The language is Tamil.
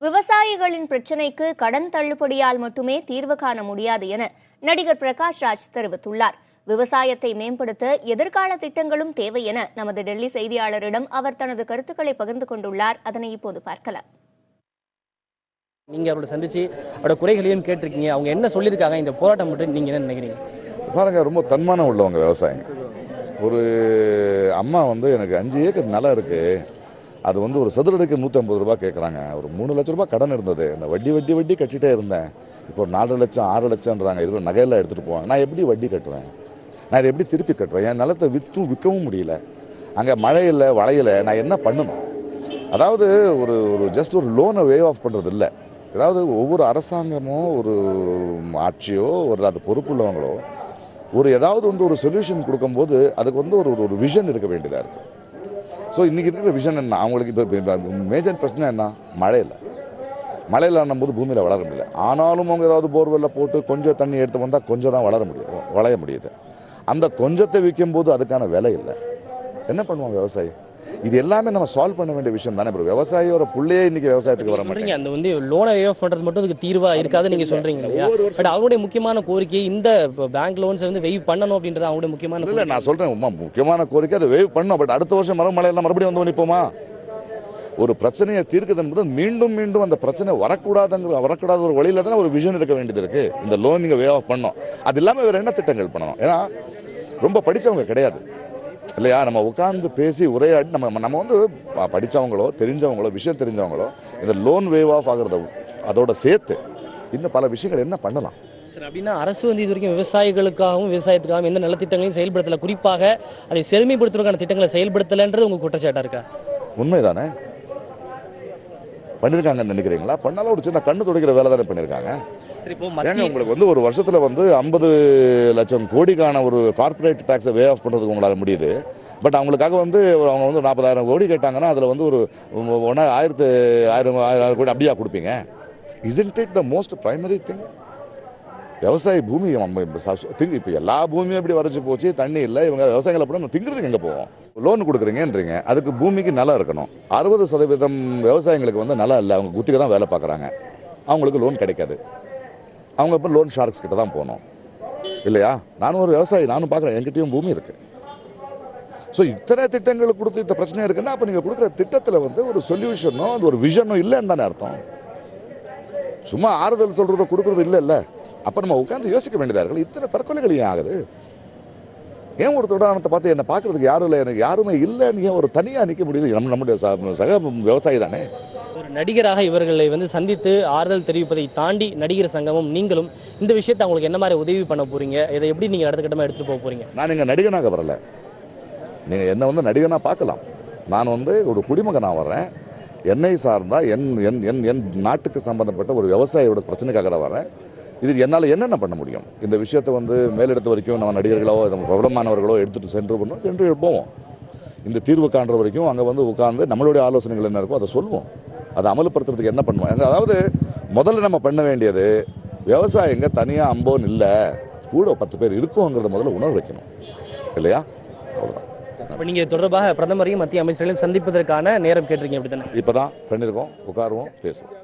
விவசாயிகளின் பிரச்சினைக்கு கடன் தள்ளுபடியால் மட்டுமே தீர்வு காண முடியாது என நடிகர் பிரகாஷ் ராஜ் தெரிவித்துள்ளார். விவசாயத்தை மேம்படுத்த எதிர்கால திட்டங்களும் தேவை என நமது டெல்லி செய்தியாளரிடம் அவர் தனது கருத்துக்களை பகிர்ந்து கொண்டுள்ளார். அதனை இப்போது பார்க்கலாம். நீங்க அவரோட சந்திச்சு அவரோட குறைகளையும் கேட்டிருக்கீங்க. அவங்க என்ன சொல்லியிருக்காங்க இந்த போராட்டம் மட்டும் நீங்க என்ன நினைக்கிறீங்க? பாருங்க, ரொம்ப தன்மானம் உள்ளவங்க விவசாயிங்க. ஒரு அம்மா எனக்கு 5 ஏக்கர் நிலம் இருக்கு, அது ஒரு சதுரடிக்கு 150 ரூபாய் கேட்குறாங்க. ஒரு 3 லட்சம் ரூபாய் கடன் இருந்தது, இந்த வட்டி கட்டிட்டே இருந்தேன். இப்போ 4 லட்சம் 6 லட்சம்ன்றாங்க. இது நகையெல்லாம் எடுத்துகிட்டு போவாங்க. நான் எப்படி வட்டி கட்டுவேன்? நான் இதை எப்படி திருப்பி கட்டுவேன்? என் நிலத்தை விற்கவும் முடியல, அங்கே மழை இல்லை வளையலை, நான் என்ன பண்ணணும்? அதாவது ஒரு ஜஸ்ட் ஒரு லோனை வேவ் ஆஃப் பண்ணுறது இல்லை. அதாவது ஒவ்வொரு அரசாங்கமோ ஒரு ஆட்சியோ அது பொறுப்புள்ளவங்களோ ஏதாவது ஒரு சொல்யூஷன் கொடுக்கும்போது அதுக்கு ஒரு விஷன் இருக்க வேண்டியதாக இருக்குது. ஸோ இன்றைக்கி இருக்கிற விஷன் என்ன? அவங்களுக்கு இப்போ மேஜர் பிரச்சனை என்ன? மழை இல்லைன்னும் போது பூமியில் வளர முடியல. ஆனாலும் அவங்க ஏதாவது போர்வெல்ல போட்டு கொஞ்சம் தண்ணி எடுத்து வந்தால் கொஞ்சம் தான் வளைய முடியுது. அந்த கொஞ்சத்தை விற்கும் போது அதுக்கான விலை இல்லை. என்ன பண்ணுவாங்க விவசாயி? இது எல்லாமே நம்ம சால்வ் பண்ண வேண்டிய விஷயம் தானே. விவசாயியோட புள்ளையே இன்னைக்கு விவசாயத்துக்கு வர மாட்டேங்க. அந்த லோனை வேவ் பண்றது மட்டும் அதுக்கு தீர்வா இருக்காது நீங்க சொல்றீங்க இல்லையா? பட் அவருடைய முக்கியமான கோரிக்கை இந்த பேங்க் லோன்ஸ் வேவ் பண்ணணும் அப்படின்றது அவருடைய முக்கியமான. இல்லை, நான் சொல்றேன் முக்கியமான கோரிக்கை அதை வேவ் பண்ணணும். பட் அடுத்த வருஷம் மழை எல்லாம் மறுபடியும் வந்து நிற்போமா? ஒரு பிரச்சனையை தீர்க்குது என்பது மீண்டும் அந்த பிரச்சனை வரக்கூடாத ஒரு வழியில தானே ஒரு விஷன் இருக்க வேண்டியது இருக்கு. இந்த லோன் நீங்க வேவ் ஆஃப் பண்ணணும். அது இல்லாம வேற என்ன திட்டங்கள் பண்ணணும்? ஏன்னா ரொம்ப படிச்சவங்க கிடையாது இல்லையா? நம்ம உட்கார்ந்து பேசி உரையாடி நம்ம படித்தவங்களோ தெரிஞ்சவங்களோ விஷயம் தெரிஞ்சவங்களோ இந்த லோன் வேவ் ஆஃப் ஆகுறத அதோட சேர்த்து இன்னும் பல விஷயங்கள் என்ன பண்ணலாம் சார்? அப்படின்னா அரசு இது வரைக்கும் விவசாயிகளுக்காகவும் விவசாயத்துக்காகவும் எந்த நலத்திட்டங்களையும் செயல்படுத்தல, குறிப்பாக அதை செழுமைப்படுத்துவதற்கான திட்டங்களை செயல்படுத்தலன்றது உங்க குற்றச்சாட்டா இருக்கா? உண்மைதானே? பண்ணிருக்காங்கன்னு நினைக்கிறீங்களா? பண்ணாலும் ஒரு சின்ன கண்ணு துடைக்கிற வேலை தானே பண்ணிருக்காங்க. உங்களுக்கு ஒரு வருஷத்துல 50 லட்சம் கோடிக்கான ஒரு கார்பரேட் டாக்ஸை வே ஆஃப் பண்றதுக்கு உங்களால முடியுது. பட் அவங்களுக்காக அவங்க 40,000 கோடி கேட்டாங்கன்னா அதுல ஒரு 1000 கோடி அப்படியா கொடுப்பீங்க? Isn't it the most primary thing? விவசாய பூமி இப்ப எல்லா பூமியும் எப்படி வரைச்சு போச்சு, தண்ணி இல்லை, இவங்க விவசாயிகள் அப்படி திங்கிறதுக்கு எங்க போவோம்? லோன் கொடுக்குறீங்கன்றீங்க, அதுக்கு பூமிக்கு நிலம் இருக்கணும். 60% விவசாயிகளுக்கு நிலம் இல்லை, அவங்க குத்திக்கு தான் வேலை பார்க்குறாங்க, அவங்களுக்கு லோன் கிடைக்காது. அவங்க இப்போ லோன் ஷார்க்ஸ் கிட்ட தான் போகணும் இல்லையா? நானும் ஒரு விவசாயி, நானும் பார்க்குறேன், என்கிட்டயும் பூமி இருக்கு. ஸோ இத்தனை திட்டங்கள் கொடுத்து இந்த பிரச்சனை இருக்குன்னா அப்போ நீங்கள் கொடுக்குற திட்டத்தில் ஒரு சொல்யூஷனோ ஒரு விஷனோ இல்லைன்னு தானே அர்த்தம். சும்மா ஆறுதல் சொல்றதை கொடுக்கறது இல்லை. அப்போ நம்ம உட்காந்து யோசிக்க வேண்டியதா இருக்கு. இத்தனை தற்கொலைகள் ஏன் ஆகுது? ஏன் ஒரு உதாரணத்தை பார்த்து என்ன பார்க்கறதுக்கு யாரும் இல்லை, எனக்கு யாருமே இல்லைன்னு ஏன் ஒரு தனியாக நிற்க முடியுது? நம்முடைய சக விவசாயி தானே. ஒரு நடிகராக இவர்களை சந்தித்து ஆறுதல் தெரிவிப்பதை தாண்டி நடிகர் சங்கமும் நீங்களும் இந்த விஷயத்தை அவங்களுக்கு என்ன மாதிரி உதவி பண்ண போறீங்க? இதை எப்படி நீங்க அடுத்த கட்டமா எடுத்துட்டு போக போறீங்க? நான் இங்க நடிகனாக வரல, நீங்க என்ன நடிகனா பார்க்கலாம். நான் ஒரு குடிமகனா வர்றேன். என்னை சார்ந்தா என் நாட்டுக்கு சம்பந்தப்பட்ட ஒரு விவசாயியோட பிரச்சனைக்காக வரேன். இது என்னால் என்னென்ன பண்ண முடியும்? இந்த விஷயத்தை மேலிடத்து வரைக்கும் நம்ம நடிகர்களோ நம்ம பிரபலமானவர்களோ எடுத்துட்டு சென்று போவோம். இந்த தீர்வு காண்ற வரைக்கும் அங்கே உட்கார்ந்து நம்மளுடைய ஆலோசனைகள் என்ன இருக்கோ அதை சொல்லுவோம். அதை அமல்படுத்துறதுக்கு என்ன பண்ணுவோம்? அதாவது முதல்ல நம்ம பண்ண வேண்டியது விவசாயிங்க தனியாக அம்போன்னு இல்லை, கூட 10 பேர் இருக்குங்கிறத முதல்ல உணர்வு வைக்கணும் இல்லையா? அவ்வளோதான். இப்போ நீங்கள் தொடர்பாக பிரதமரையும் மத்திய அமைச்சர்களையும் சந்திப்பதற்கான நேரம் கேட்டிருக்கீங்க, அப்படி தானே? இப்போ தான் பண்ணியிருக்கோம், உட்காருவோம், பேசுவோம்.